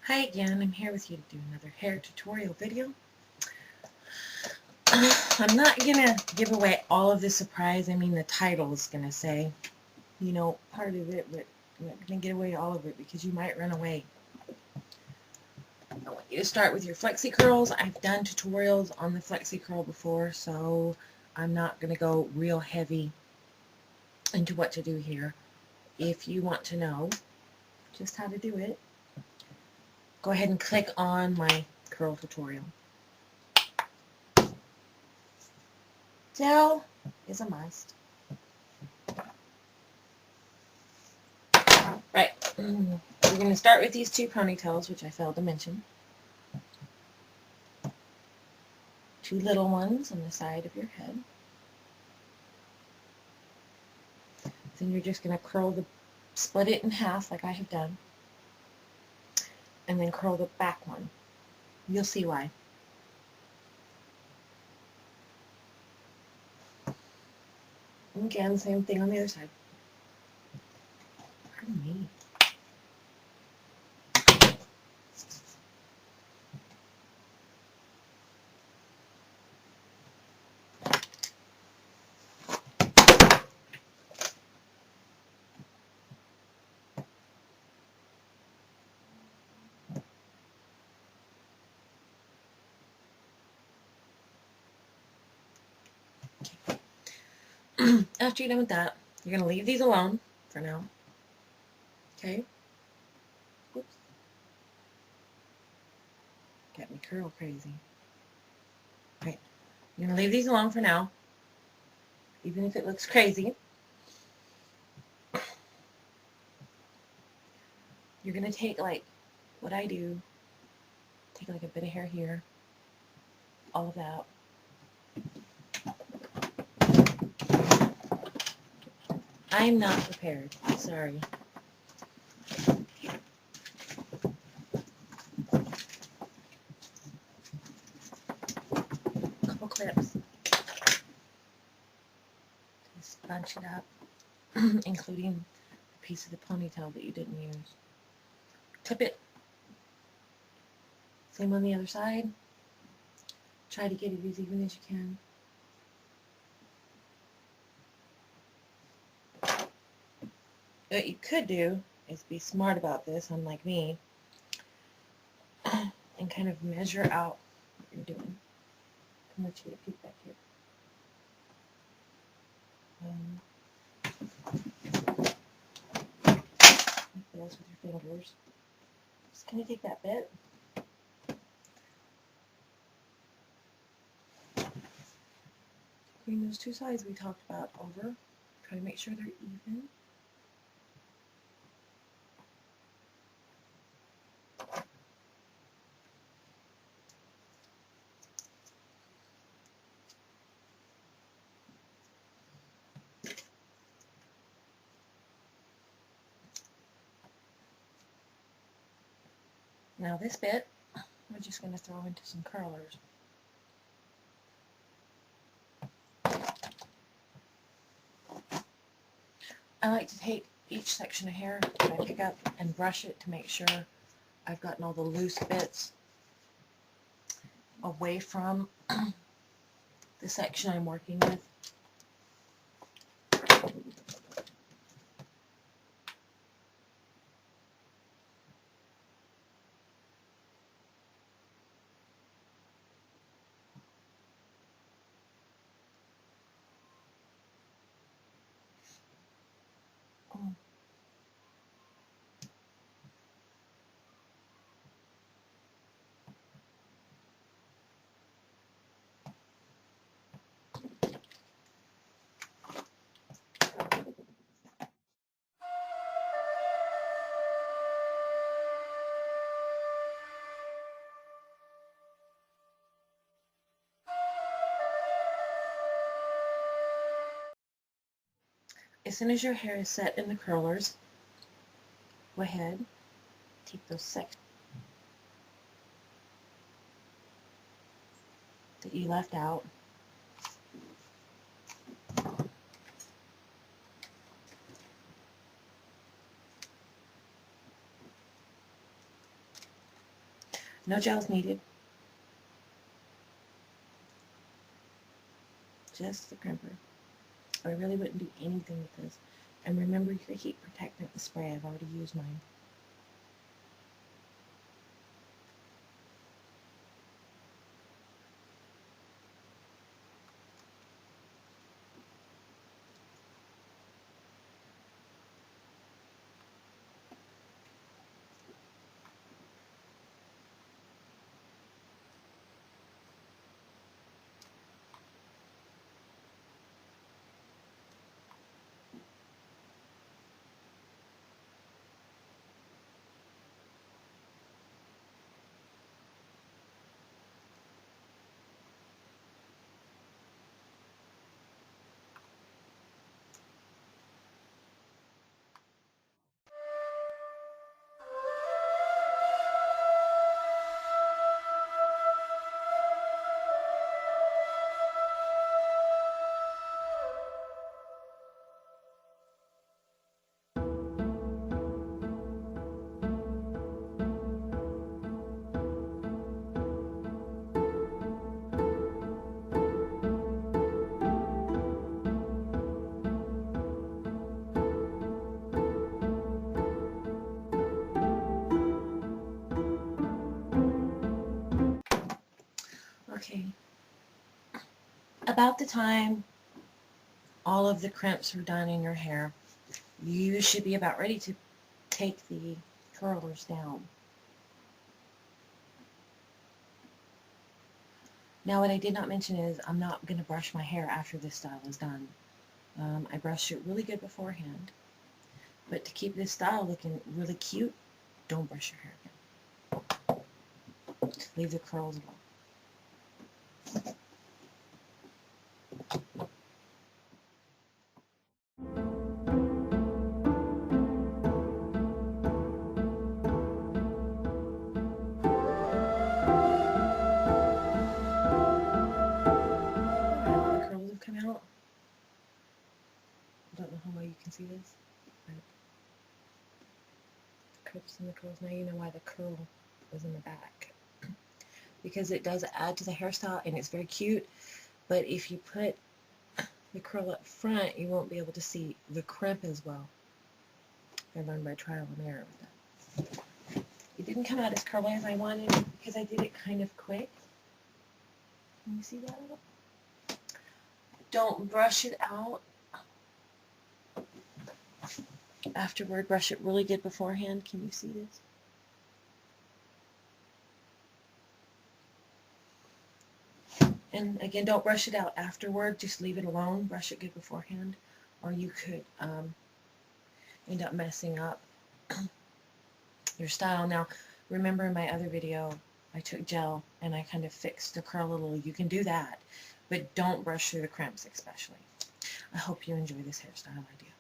Hi again, I'm here with you to do another hair tutorial video. I'm not going to give away all of the surprise. I mean, the title is going to say, you know, part of it, but I'm not going to give away all of it because you might run away. I want you to start with your flexi curls. I've done tutorials on the flexi curl before, so I'm not going to go real heavy into what to do here. If you want to know just how to do it, go ahead and click on my curl tutorial. Gel is a must. Right, we're going to start with these two ponytails, which I failed to mention. Two little ones on the side of your head. Then you're just going to split it in half like I have done. And then curl the back one. You'll see why. And again, same thing on the other side. Pardon me. After you're done with that, you're going to leave these alone for now. Okay? Whoops. Got me curl crazy. Right. You're going to leave these alone for now, even if it looks crazy. You're going to take, like, what I do, take like a bit of hair here, all of that. I'm not prepared. Sorry. Couple clips. Just bunch it up, including the piece of the ponytail that you didn't use. Clip it. Same on the other side. Try to get it as even as you can. What you could do is be smart about this, unlike me, and kind of measure out what you're doing. I'm going to get a peek back here. Like this with your fingers. Just going to take that bit. Bring those two sides we talked about over. Try to make sure they're even. Now this bit, we're just going to throw into some curlers. I like to take each section of hair that I pick up and brush it to make sure I've gotten all the loose bits away from the section I'm working with. As soon as your hair is set in the curlers, go ahead, take those sections that you left out, No gels needed. Just the crimper. I really wouldn't do anything with this. And remember your heat protectant and spray. I've already used mine. Okay. About the time all of the crimps are done in your hair, you should be about ready to take the curlers down. Now what I did not mention is I'm not going to brush my hair after this style is done. I brushed it really good beforehand. But to keep this style looking really cute, don't brush your hair again. Just leave the curls alone. Alright, the curls have come out. I don't know how well you can see this. But the Crimps and the curls. Now you know why the curl is in the back. Because it does add to the hairstyle and it's very cute. But if you put the curl up front, you won't be able to see the crimp as well. I learned by trial and error with that. It didn't come out as curly as I wanted because I did it kind of quick. Can you see that? Don't brush it out afterward. Brush it really good beforehand. Can you see this? And again, don't brush it out afterward. Just leave it alone. Brush it good beforehand, or you could end up messing up your style. Now, remember in my other video, I took gel and I kind of fixed the curl a little. You can do that, but don't brush through the crimps especially. I hope you enjoy this hairstyle idea.